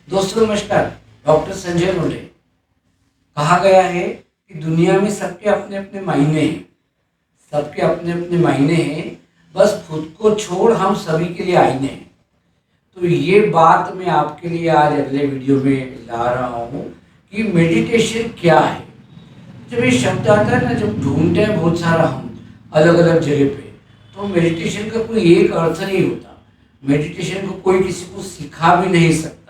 दोस्तों नमस्कार। डॉक्टर संजय मुंडे। कहा गया है कि दुनिया में सबके अपने अपने मायने हैं, सबके अपने अपने मायने हैं, बस खुद को छोड़ हम सभी के लिए आईने हैं। तो ये बात मैं आपके लिए आज अगले वीडियो में ला रहा हूँ कि मेडिटेशन क्या है। जब ये शब्द आता है ना, जब ढूंढते हैं बहुत सारा हम अलग अलग जगह पे, तो मेडिटेशन का कोई एक अर्थ नहीं होता। मेडिटेशन को कोई किसी को सिखा भी नहीं सकता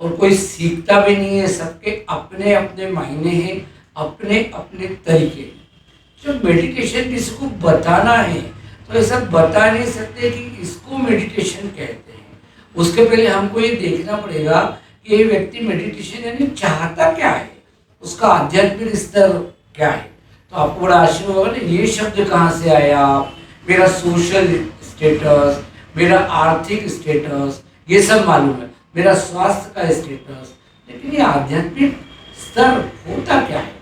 और कोई सीखता भी नहीं है। सबके अपने अपने मायने हैं, अपने अपने तरीके हैं। जब मेडिटेशन किसी को बताना है तो ऐसा बता नहीं सकते कि इसको मेडिटेशन कहते हैं। उसके पहले हमको ये देखना पड़ेगा कि ये व्यक्ति मेडिटेशन यानी चाहता क्या है, उसका आध्यात्मिक स्तर क्या है। तो आपको बड़ा आश्चर्य होगा ना, ये शब्द कहाँ से आया। मेरा सोशल स्टेटस, मेरा आर्थिक स्टेटस, ये सब मालूम है, मेरा स्वास्थ्य का स्टेटस, लेकिन ये आध्यात्मिक स्तर होता क्या है।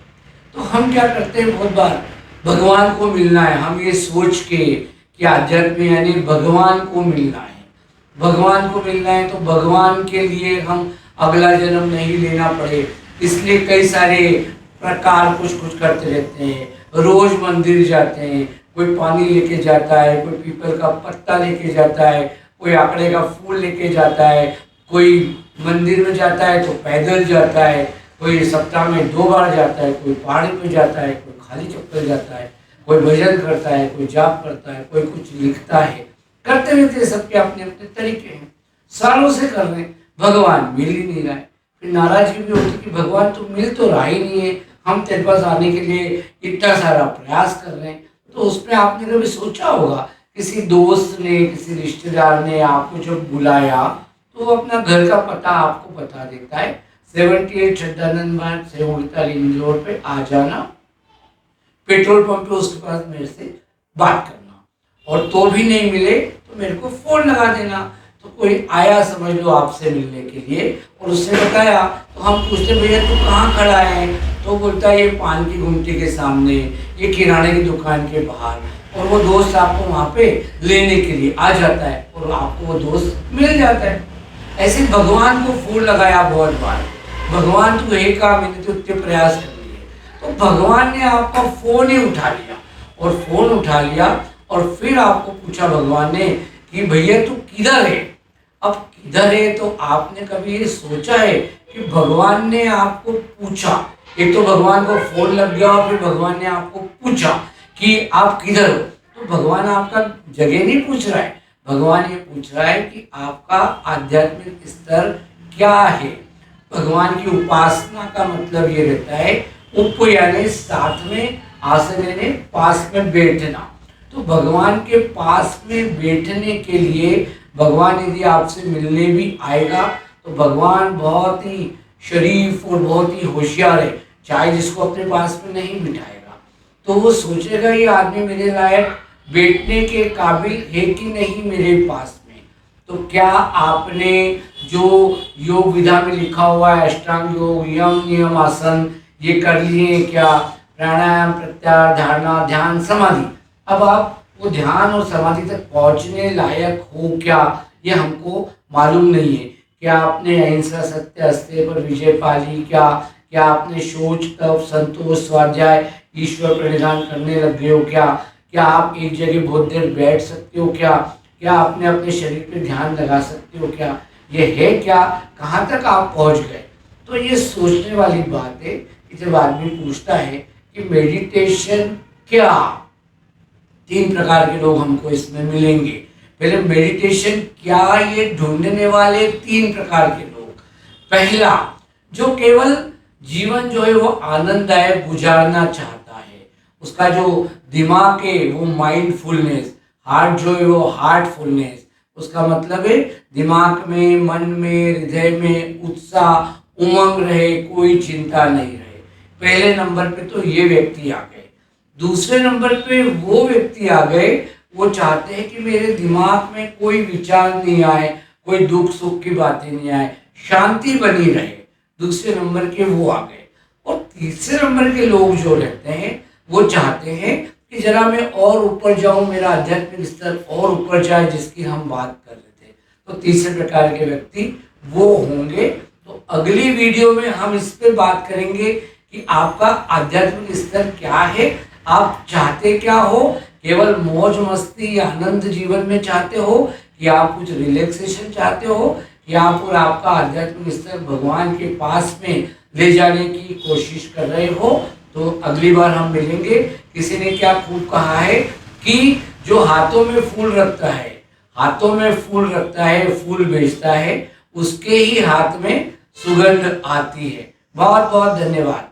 तो हम क्या करते हैं, बहुत बार भगवान को मिलना है, हम ये सोच के कि आध्यात्म यानी भगवान को मिलना है। भगवान को मिलना है तो भगवान के लिए हम अगला जन्म नहीं लेना पड़े, इसलिए कई सारे प्रकार कुछ कुछ करते रहते हैं। रोज मंदिर जाते हैं, कोई पानी लेके जाता है, कोई पीपल का पत्ता लेके जाता है, कोई आंकड़े का फूल लेके जाता है, कोई मंदिर में जाता है तो पैदल जाता है, कोई सप्ताह में 2 बार जाता है, कोई पहाड़ी पे जाता है, कोई खाली चक्कर जाता है, कोई भजन करता है, कोई जाप करता है, कोई कुछ लिखता है। करते रहते सबके अपने अपने तरीके हैं, सालों से कर रहे हैं, भगवान मिल ही नहीं रहा है। फिर नाराजगी भी होती कि भगवान तो मिल तो रहा ही नहीं है, हम तेरे पास आने के लिए इतना सारा प्रयास कर रहे हैं। तो उस पर आपने कभी सोचा होगा, किसी दोस्त ने, किसी रिश्तेदार ने आपको जब बुलाया तो वो अपना घर का पता आपको बता देता है, 78 श्रद्धानंद मार्ग से उड़ता रिंग रोड पे आ जाना, पेट्रोल पंप पे उसके पास मेरे से बात करना, और तो भी नहीं मिले तो मेरे को फोन लगा देना। तो कोई आया समझ लो आपसे मिलने के लिए और उसने बताया, तो हम पूछते भैया तू कहाँ खड़ा है, तो बोलता है ये पान की गुमटी के सामने, ये किराने की दुकान के बाहर, और वो दोस्त आपको वहाँ पे लेने के लिए आ जाता है और आपको वो दोस्त मिल जाता है। ऐसे भगवान को फोन लगाया बहुत बार, भगवान तू एक का, मैंने तो इतने प्रयास कर लिए, तो भगवान ने आपका फोन ही उठा लिया, और फोन उठा लिया और फिर आपको पूछा भगवान ने कि भैया तू किधर है। अब किधर है तो आपने कभी ये सोचा है कि भगवान ने आपको पूछा, एक तो भगवान को फोन लग गया और फिर भगवान ने आपको पूछा कि आप किधर हो। तो भगवान आपका जगह नहीं पूछ रहा है, भगवान ये पूछ रहा है कि आपका आध्यात्मिक स्तर क्या है। भगवान की उपासना का मतलब ये रहता है, उप यानी साथ में, आसन यानी पास में बैठना। तो भगवान के पास में बैठने के लिए भगवान यदि आपसे मिलने भी आएगा तो भगवान बहुत ही शरीफ और बहुत ही होशियार है, चाहे जिसको अपने पास में नहीं बिठाएगा तो वो सोचेगा ये आदमी मेरे लायक बैठने के काबिल है कि नहीं मेरे पास में। तो क्या आपने जो योग विधा में लिखा हुआ है, अष्टांग योग, यम नियम आसन, ये कर लिए क्या, प्राणायाम, प्रत्याहार, धारणा, ध्यान, समाधि, अब आप वो ध्यान और समाधि तक पहुंचने लायक हो क्या, ये हमको मालूम नहीं है। क्या आपने अहिंसा, सत्य, अस्तेय पर विजय पा ली क्या, क्या आपने शौच, तप, संतोष, स्वाध्याय, ईश्वर प्रणिधान करने लग गए हो क्या, क्या आप एक जगह बहुत देर बैठ सकते हो क्या, क्या आपने अपने शरीर पे ध्यान लगा सकते हो क्या, ये है क्या, कहाँ तक आप पहुंच गए। तो ये सोचने वाली बात है कि जब आदमी पूछता है कि मेडिटेशन क्या, 3 प्रकार के लोग हमको इसमें मिलेंगे। पहले मेडिटेशन क्या, ये ढूंढने वाले 3 प्रकार के लोग। पहला, जो केवल जीवन जो है वो आनंददायक गुजारना चाहता है, उसका जो दिमाग है वो माइंडफुलनेस, हार्ट जो है वो हार्टफुलनेस, उसका मतलब है दिमाग में, मन में, हृदय में उत्साह, उमंग रहे, कोई चिंता नहीं रहे। पहले नंबर पे तो ये व्यक्ति आ गए। दूसरे नंबर पे वो व्यक्ति आ गए, वो चाहते हैं कि मेरे दिमाग में कोई विचार नहीं आए, कोई दुख सुख की बातें नहीं आए, शांति बनी रहे। दूसरे नंबर के वो आ गए। और तीसरे नंबर के लोग जो रहते हैं वो चाहते हैं कि जरा मैं और ऊपर जाऊं, मेरा आध्यात्मिक स्तर और ऊपर जाए, जिसकी हम बात कर रहे थे। तो तीसरे प्रकार के व्यक्ति वो होंगे। तो अगली वीडियो में हम इस पर बात करेंगे कि आपका आध्यात्मिक स्तर क्या है, आप चाहते क्या हो, केवल मौज मस्ती या आनंद जीवन में चाहते हो कि आप कुछ रिलैक्सेशन चाहते हो, कि आप और आपका आध्यात्मिक स्तर भगवान के पास में ले जाने की कोशिश कर रहे हो। तो अगली बार हम मिलेंगे। किसी ने क्या खूब कहा है कि जो हाथों में फूल रखता है, हाथों में फूल रखता है, फूल बेचता है, उसके ही हाथ में सुगंध आती है। बहुत बहुत धन्यवाद।